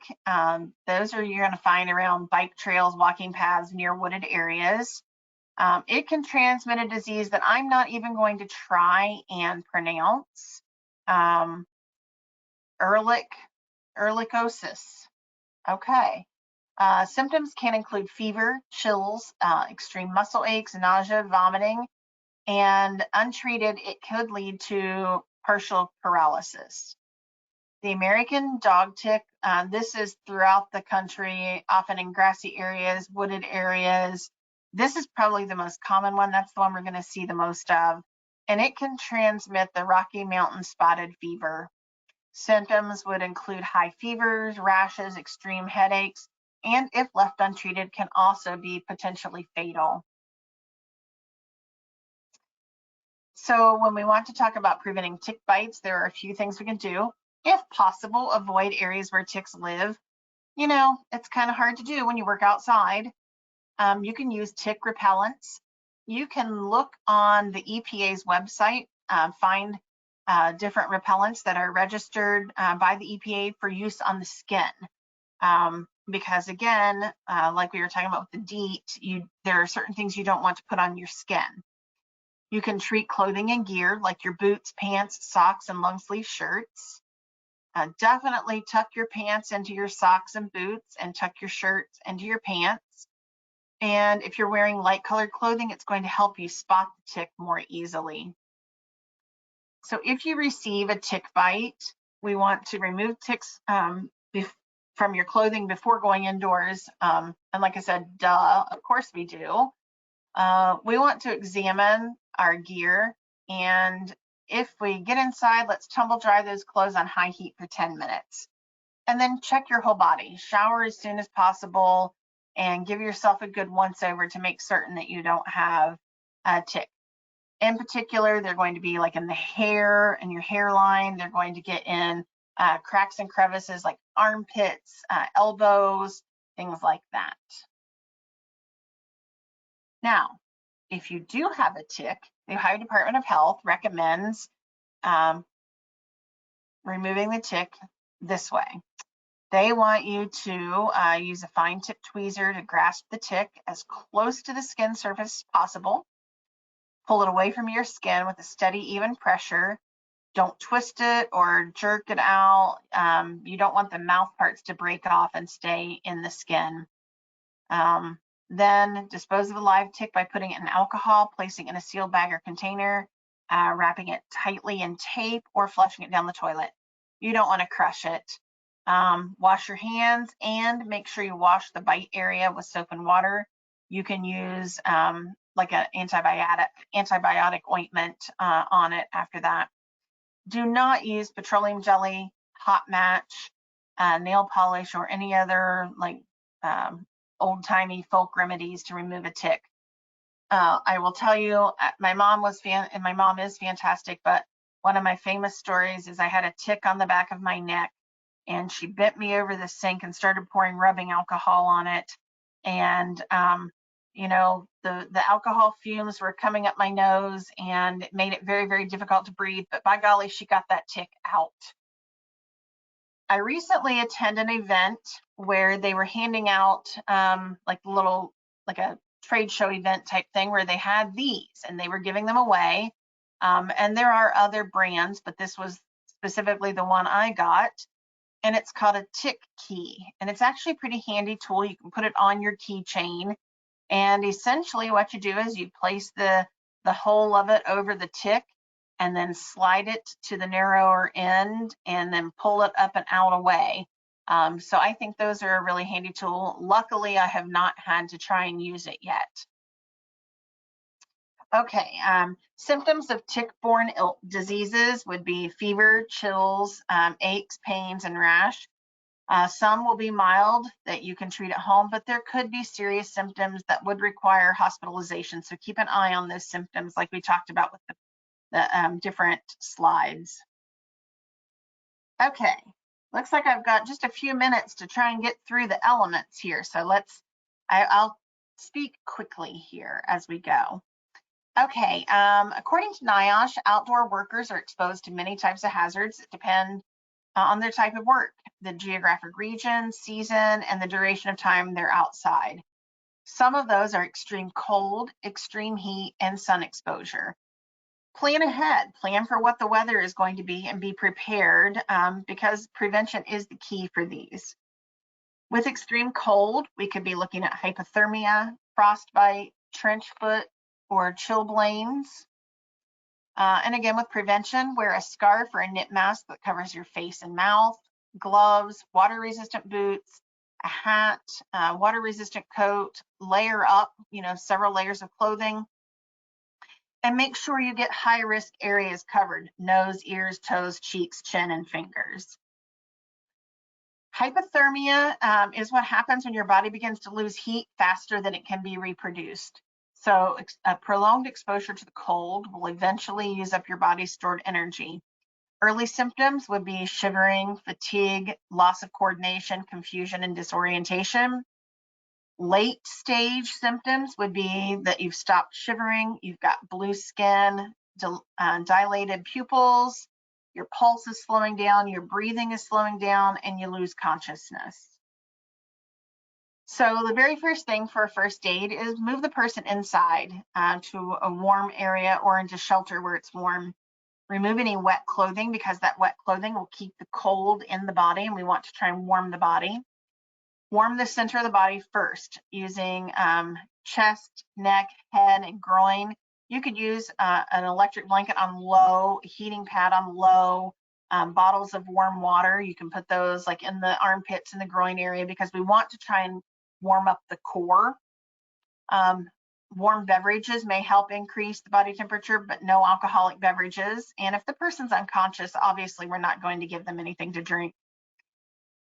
those are you're going to find around bike trails, walking paths, near wooded areas. It can transmit a disease that I'm not even going to try and pronounce. Ehrlichiosis. Okay. Symptoms can include fever, chills, extreme muscle aches, nausea, vomiting, and untreated, it could lead to partial paralysis. The American dog tick, this is throughout the country, often in grassy areas, wooded areas. This is probably the most common one. That's the one we're going to see the most of. And it can transmit the Rocky Mountain spotted fever. Symptoms would include high fevers, rashes, extreme headaches, and if left untreated, can also be potentially fatal. So when we want to talk about preventing tick bites, there are a few things we can do. If possible, avoid areas where ticks live. You know, it's kind of hard to do when you work outside. You can use tick repellents. You can look on the EPA's website, find different repellents that are registered by the EPA for use on the skin. Because again, like we were talking about with the DEET, there are certain things you don't want to put on your skin. You can treat clothing and gear like your boots, pants, socks, and long sleeve shirts. Definitely tuck your pants into your socks and boots, and tuck your shirts into your pants. And if you're wearing light colored clothing, it's going to help you spot the tick more easily. So if you receive a tick bite, we want to remove ticks from your clothing before going indoors. And like I said, duh, of course we do. We want to examine our gear, and if we get inside, let's tumble dry those clothes on high heat for 10 minutes. And then check your whole body. Shower as soon as possible and give yourself a good once over to make certain that you don't have a tick. In particular, they're going to be like in the hair and your hairline. They're going to get in cracks and crevices like armpits, elbows, things like that. Now, if you do have a tick, the Ohio Department of Health recommends removing the tick this way. They want you to use a fine tip tweezer to grasp the tick as close to the skin surface as possible. Pull it away from your skin with a steady, even pressure. Don't twist it or jerk it out. You don't want the mouth parts to break off and stay in the skin. Then dispose of the live tick by putting it in alcohol, placing it in a sealed bag or container, wrapping it tightly in tape, or flushing it down the toilet. You don't want to crush it. Wash your hands and make sure you wash the bite area with soap and water. You can use like an antibiotic ointment on it after that. Do not use petroleum jelly, hot match, nail polish, or any other like old-timey folk remedies to remove a tick. I will tell you, my mom is fantastic, but one of my famous stories is I had a tick on the back of my neck, and she bent me over the sink and started pouring rubbing alcohol on it. And you know, the alcohol fumes were coming up my nose, and it made it very, very difficult to breathe. But by golly, she got that tick out. I recently attended an event where they were handing out like a trade show event type thing where they had these and they were giving them away. And there are other brands, but this was specifically the one I got. And it's called a tick key. And it's actually a pretty handy tool. You can put it on your keychain. And essentially what you do is you place the whole of it over the tick and then slide it to the narrower end and then pull it up and out away. So I think those are a really handy tool. Luckily, I have not had to try and use it yet. Okay, symptoms of tick-borne diseases would be fever, chills, aches, pains, and rash. Some will be mild that you can treat at home, but there could be serious symptoms that would require hospitalization. So keep an eye on those symptoms like we talked about with the different slides. Okay, looks like I've got just a few minutes to try and get through the elements here. So I'll speak quickly here as we go. Okay, according to Niosh, outdoor workers are exposed to many types of hazards that depend on their type of work, the geographic region, season, and the duration of time they're outside. Some of those are extreme cold, extreme heat, and sun exposure. Plan ahead, plan for what the weather is going to be and be prepared because prevention is the key for these. With extreme cold, we could be looking at hypothermia, frostbite, trench foot, or chilblains. And again, with prevention, wear a scarf or a knit mask that covers your face and mouth, gloves, water-resistant boots, a hat, water-resistant coat, layer up, several layers of clothing, and make sure you get high-risk areas covered: nose, ears, toes, cheeks, chin, and fingers. Hypothermia is what happens when your body begins to lose heat faster than it can be reproduced. So a prolonged exposure to the cold will eventually use up your body's stored energy. Early symptoms would be shivering, fatigue, loss of coordination, confusion, and disorientation. Late stage symptoms would be that you've stopped shivering, you've got blue skin, dilated pupils, your pulse is slowing down, your breathing is slowing down, and you lose consciousness. So the very first thing for first aid is move the person inside to a warm area or into shelter where it's warm. Remove any wet clothing because that wet clothing will keep the cold in the body, and we want to try and warm the body. Warm the center of the body first using chest, neck, head, and groin. You could use an electric blanket on low, a heating pad on low, bottles of warm water. You can put those like in the armpits and the groin area because we want to try and warm up the core. Warm beverages may help increase the body temperature, but no alcoholic beverages. And if the person's unconscious, obviously we're not going to give them anything to drink.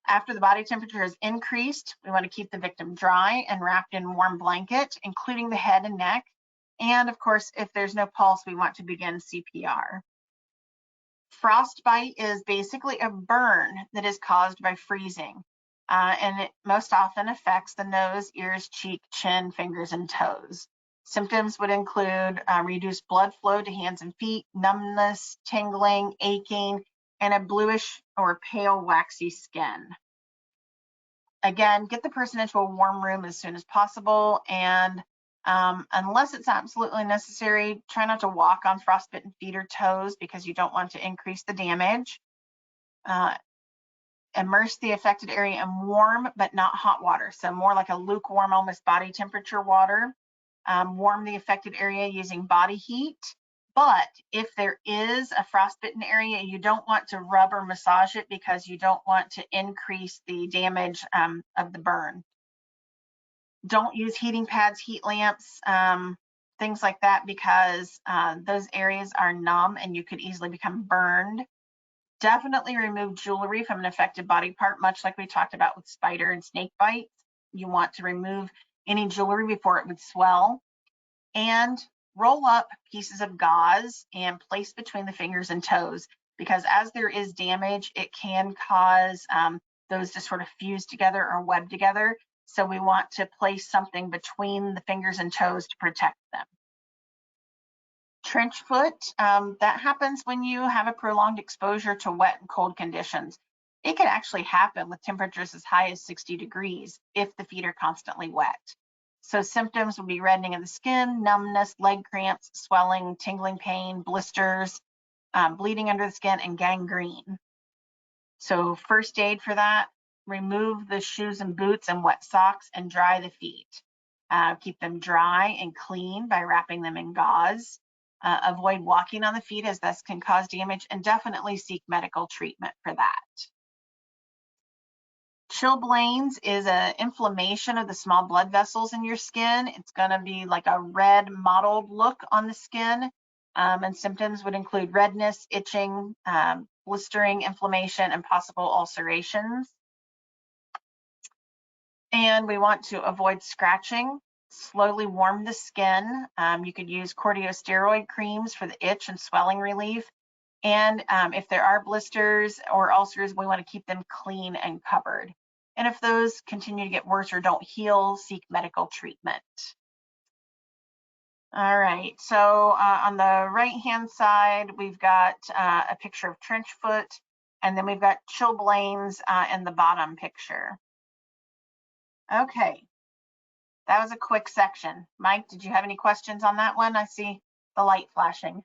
After the body temperature is increased, we want to keep the victim dry and wrapped in a warm blanket, including the head and neck. And of course, if there's no pulse, we want to begin CPR. Frostbite is basically a burn that is caused by freezing, and it most often affects the nose, ears, cheek, chin, fingers, and toes. Symptoms would include reduced blood flow to hands and feet, numbness, tingling, aching, and a bluish or pale waxy skin. Again, get the person into a warm room as soon as possible, and unless it's absolutely necessary, try not to walk on frostbitten feet or toes because you don't want to increase the damage. Immerse the affected area in warm but not hot water, so more like a lukewarm, almost body temperature water. Warm the affected area using body heat. But if there is a frostbitten area, you don't want to rub or massage it because you don't want to increase the damage of the burn. Don't use heating pads, heat lamps, things like that, because those areas are numb and you could easily become burned. Definitely remove jewelry from an affected body part, much like we talked about with spider and snake bites. You want to remove any jewelry before it would swell. And roll up pieces of gauze and place between the fingers and toes, because as there is damage, it can cause those to sort of fuse together or web together. So we want to place something between the fingers and toes to protect them. Trench foot, that happens when you have a prolonged exposure to wet and cold conditions. It can actually happen with temperatures as high as 60 degrees if the feet are constantly wet. So symptoms would be reddening of the skin, numbness, leg cramps, swelling, tingling pain, blisters, bleeding under the skin, and gangrene. So first aid for that, remove the shoes and boots and wet socks and dry the feet. Keep them dry and clean by wrapping them in gauze. Avoid walking on the feet as this can cause damage, and definitely seek medical treatment for that. Chilblains is an inflammation of the small blood vessels in your skin. It's going to be like a red mottled look on the skin, and symptoms would include redness, itching, blistering, inflammation, and possible ulcerations. And we want to avoid scratching. Slowly warm the skin. You could use corticosteroid creams for the itch and swelling relief. And if there are blisters or ulcers, we want to keep them clean and covered. And if those continue to get worse or don't heal, seek medical treatment. All right, so on the right-hand side, we've got a picture of trench foot, and then we've got chilblains in the bottom picture. Okay, that was a quick section. Mike, did you have any questions on that one? I see the light flashing.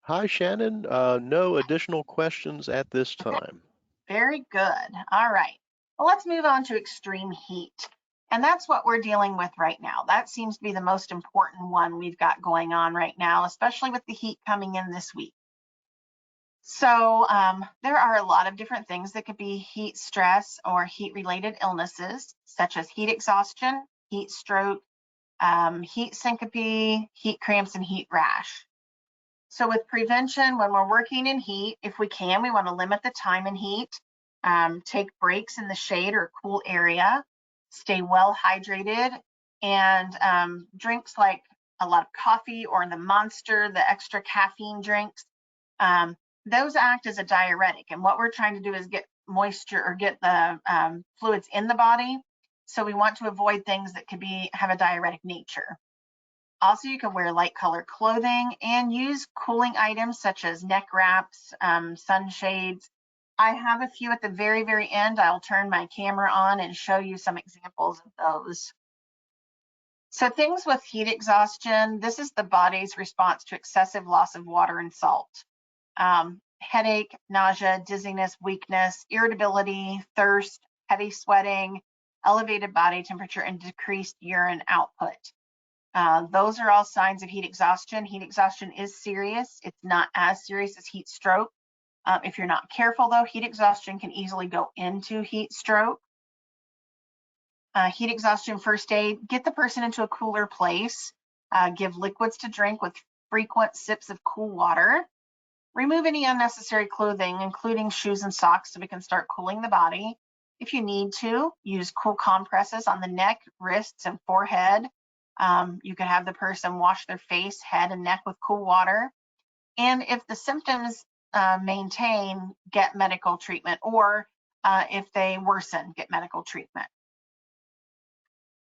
Hi, Shannon. No additional questions at this time. Very good. All right. Well, let's move on to extreme heat. And that's what we're dealing with right now. That seems to be the most important one we've got going on right now, especially with the heat coming in this week. So there are a lot of different things that could be heat stress or heat-related illnesses, such as heat exhaustion, heat stroke, heat syncope, heat cramps, and heat rash. So with prevention, when we're working in heat, if we can, we want to limit the time in heat, take breaks in the shade or cool area, stay well hydrated, and drinks like a lot of coffee or the Monster, the extra caffeine drinks, those act as a diuretic. And what we're trying to do is get moisture or get the fluids in the body. So we want to avoid things that could have a diuretic nature. Also, you can wear light colored clothing and use cooling items such as neck wraps, sunshades. I have a few at the very, very end. I'll turn my camera on and show you some examples of those. So things with heat exhaustion, this is the body's response to excessive loss of water and salt. Headache, nausea, dizziness, weakness, irritability, thirst, heavy sweating, elevated body temperature, and decreased urine output. Those are all signs of heat exhaustion. Heat exhaustion is serious. It's not as serious as heat stroke. If you're not careful, though, heat exhaustion can easily go into heat stroke. Heat exhaustion first aid, get the person into a cooler place. Give liquids to drink with frequent sips of cool water. Remove any unnecessary clothing, including shoes and socks, so we can start cooling the body. If you need to, use cool compresses on the neck, wrists, and forehead. You could have the person wash their face, head, and neck with cool water. And if the symptoms maintain, get medical treatment, or if they worsen, get medical treatment.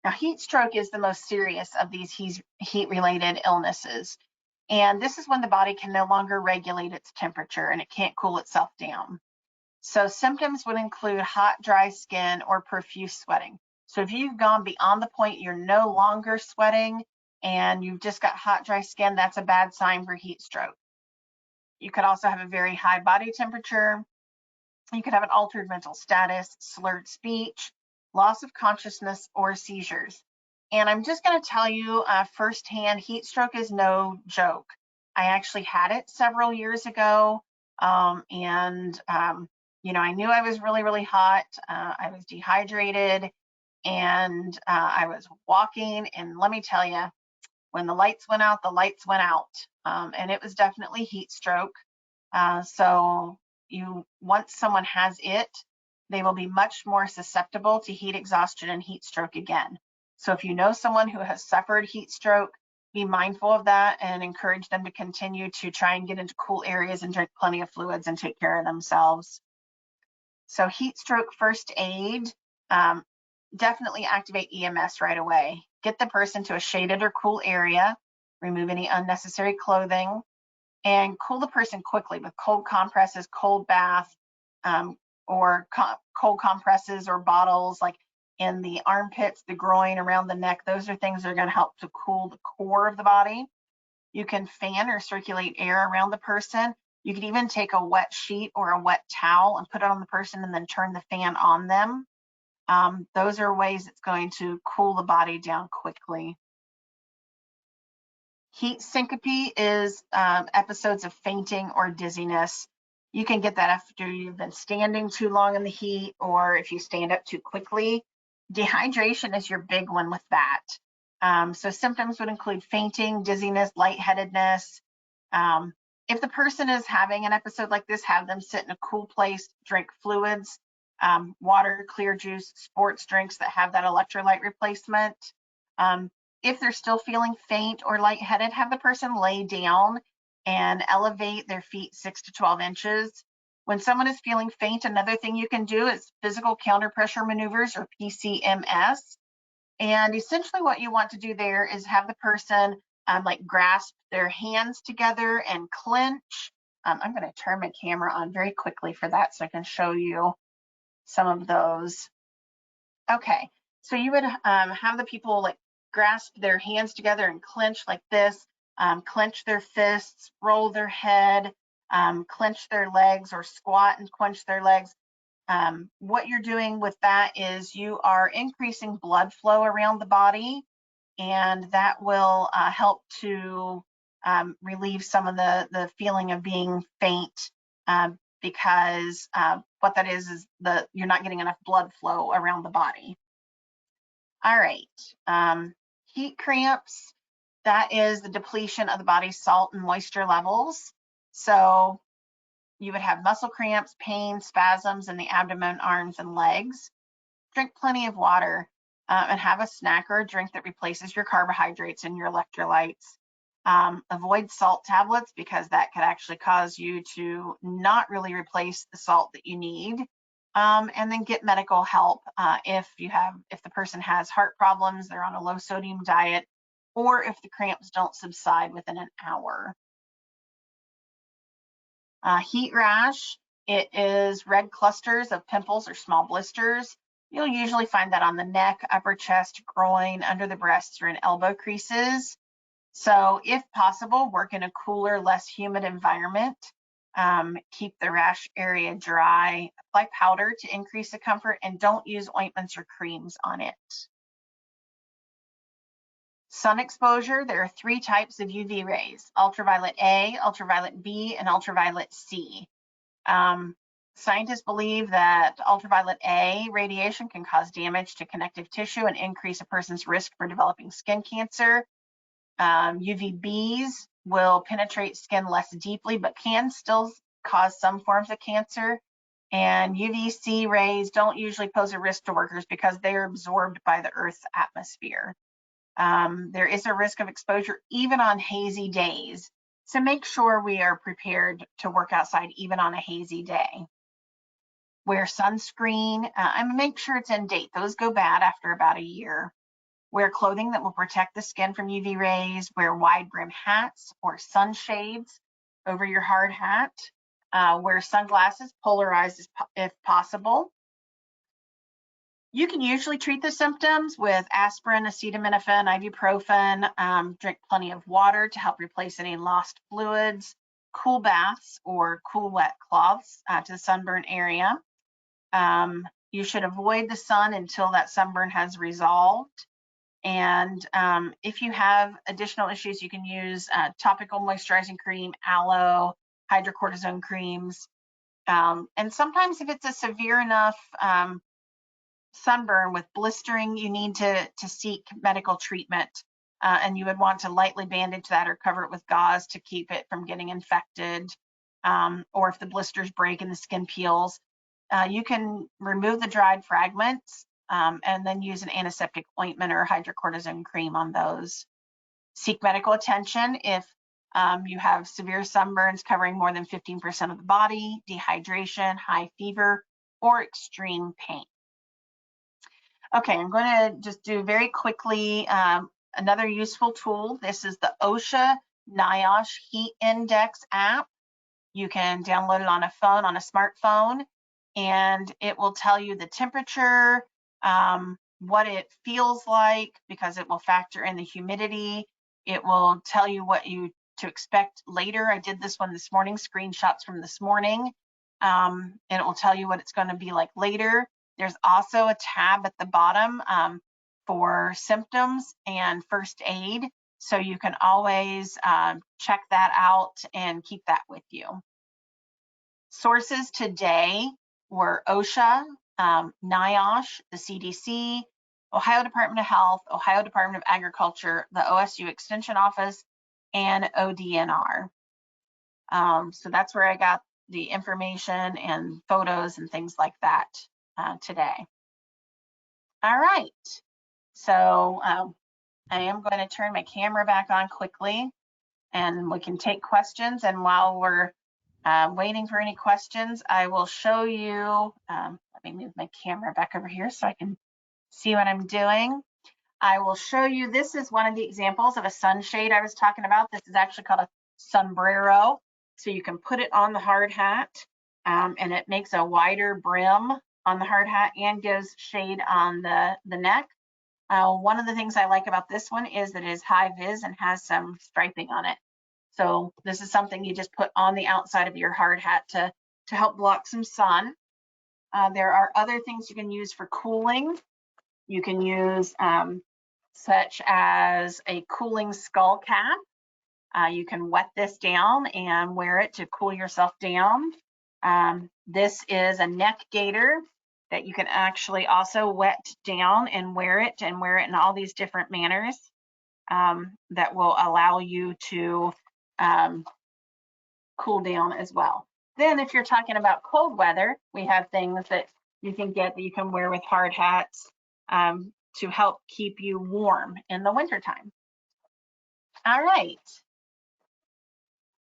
Now, heat stroke is the most serious of these heat-related illnesses. And this is when the body can no longer regulate its temperature and it can't cool itself down. So symptoms would include hot, dry skin or profuse sweating. So if you've gone beyond the point you're no longer sweating and you've just got hot, dry skin, that's a bad sign for heat stroke. You could also have a very high body temperature. You could have an altered mental status, slurred speech, loss of consciousness, or seizures. And I'm just going to tell you firsthand, heat stroke is no joke. I actually had it several years ago, you know, I knew I was really, really hot. I was dehydrated, and I was walking. And let me tell you, when the lights went out, the lights went out, and it was definitely heat stroke. So once someone has it, they will be much more susceptible to heat exhaustion and heat stroke again. So if you know someone who has suffered heat stroke, be mindful of that and encourage them to continue to try and get into cool areas and drink plenty of fluids and take care of themselves. So heat stroke first aid, definitely activate EMS right away. Get the person to a shaded or cool area, remove any unnecessary clothing, and cool the person quickly with cold compresses, cold bath, or cold compresses or bottles like in the armpits, the groin, around the neck. Those are things that are going to help to cool the core of the body. You can fan or circulate air around the person. You could even take a wet sheet or a wet towel and put it on the person and then turn the fan on them. Those are ways it's going to cool the body down quickly. Heat syncope is episodes of fainting or dizziness. You can get that after you've been standing too long in the heat or if you stand up too quickly. Dehydration is your big one with that. So symptoms would include fainting, dizziness, lightheadedness. If the person is having an episode like this, have them sit in a cool place, drink fluids, water, clear juice, sports drinks that have that electrolyte replacement. If they're still feeling faint or lightheaded, have the person lay down and elevate their feet 6 to 12 inches. When someone is feeling faint, another thing you can do is physical counter pressure maneuvers, or PCMS. And essentially what you want to do there is have the person like grasp their hands together and clench. I'm going to turn my camera on very quickly for that so I can show you some of those. Okay, so you would have the people like grasp their hands together and clench like this, clench their fists, roll their head, clench their legs, or squat and clench their legs. What you're doing with that is you are increasing blood flow around the body, and that will help to relieve some of the feeling of being faint, because what that is you're not getting enough blood flow around the body. All right, heat cramps, that is the depletion of the body's salt and moisture levels. So you would have muscle cramps, pain, spasms in the abdomen, arms, and legs. Drink plenty of water and have a snack or a drink that replaces your carbohydrates and your electrolytes. Avoid salt tablets because that could actually cause you to not really replace the salt that you need. And then get medical help if the person has heart problems, they're on a low sodium diet, or if the cramps don't subside within an hour. Heat rash, it is red clusters of pimples or small blisters. You'll usually find that on the neck, upper chest, groin, under the breasts, or in elbow creases. So if possible, work in a cooler, less humid environment. Keep the rash area dry. Apply powder to increase the comfort, and don't use ointments or creams on it. Sun exposure, there are 3 types of UV rays: ultraviolet A, ultraviolet B, and ultraviolet C. Scientists believe that ultraviolet A radiation can cause damage to connective tissue and increase a person's risk for developing skin cancer. UVBs will penetrate skin less deeply, but can still cause some forms of cancer. And UVC rays don't usually pose a risk to workers because they are absorbed by the Earth's atmosphere. There is a risk of exposure even on hazy days. So make sure we are prepared to work outside even on a hazy day. Wear sunscreen and make sure it's in date. Those go bad after about a year. Wear clothing that will protect the skin from UV rays. Wear wide brim hats or sunshades over your hard hat. Wear sunglasses, polarized if possible. You can usually treat the symptoms with aspirin, acetaminophen, ibuprofen. Drink plenty of water to help replace any lost fluids. Cool baths or cool wet cloths to the sunburn area. You should avoid the sun until that sunburn has resolved. And if you have additional issues, you can use topical moisturizing cream, aloe, hydrocortisone creams. And sometimes if it's a severe enough sunburn with blistering, you need to seek medical treatment. And you would want to lightly bandage that or cover it with gauze to keep it from getting infected. Or if the blisters break and the skin peels, you can remove the dried fragments and then use an antiseptic ointment or hydrocortisone cream on those. Seek medical attention if you have severe sunburns covering more than 15% of the body, dehydration, high fever, or extreme pain. Okay, I'm going to just do very quickly another useful tool. This is the OSHA Niosh Heat Index app. You can download it on a phone, on a smartphone, and it will tell you the temperature, what it feels like, because it will factor in the humidity. It will tell you what to expect later. I did this one this morning, screenshots from this morning, and it will tell you what it's going to be like later. There's also a tab at the bottom for symptoms and first aid, so you can always check that out and keep that with you. Sources today were OSHA, Niosh, the CDC, Ohio Department of Health, Ohio Department of Agriculture, the OSU Extension Office, and ODNR. So that's where I got the information and photos and things like that today. All right, so I am going to turn my camera back on quickly and we can take questions. And while we're waiting for any questions, I will show you, let me move my camera back over here so I can see what I'm doing. I will show you, this is one of the examples of a sunshade I was talking about. This is actually called a sombrero. So you can put it on the hard hat and it makes a wider brim on the hard hat and gives shade on the neck. One of the things I like about this one is that it is high vis and has some striping on it. So this is something you just put on the outside of your hard hat to help block some sun. There are other things you can use for cooling. You can use such as a cooling skull cap. You can wet this down and wear it to cool yourself down. This is a neck gaiter that you can actually also wet down and wear it in all these different manners that will allow you to cool down as well. Then if you're talking about cold weather, we have things that you can get that you can wear with hard hats to help keep you warm in the wintertime. All right.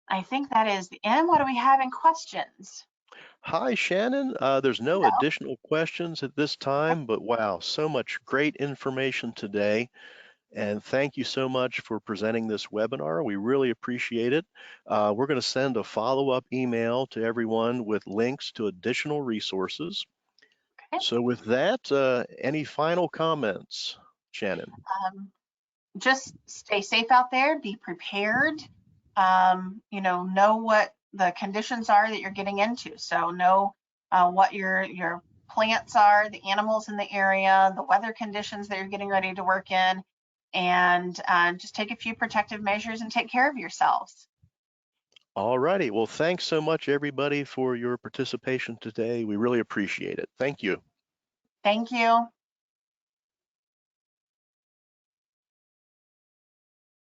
I think that is the end. What do we have in questions? Hi, Shannon. There's no additional questions at this time, but wow, so much great information today. And thank you so much for presenting this webinar. We really appreciate it. We're going to send a follow-up email to everyone with links to additional resources. Okay. So with that, any final comments, Shannon? Just stay safe out there, be prepared, know what the conditions are that you're getting into. So know what your plants are, the animals in the area, the weather conditions that you're getting ready to work in, and just take a few protective measures and take care of yourselves. All righty. Well, thanks so much, everybody, for your participation today. We really appreciate it. Thank you. Thank you.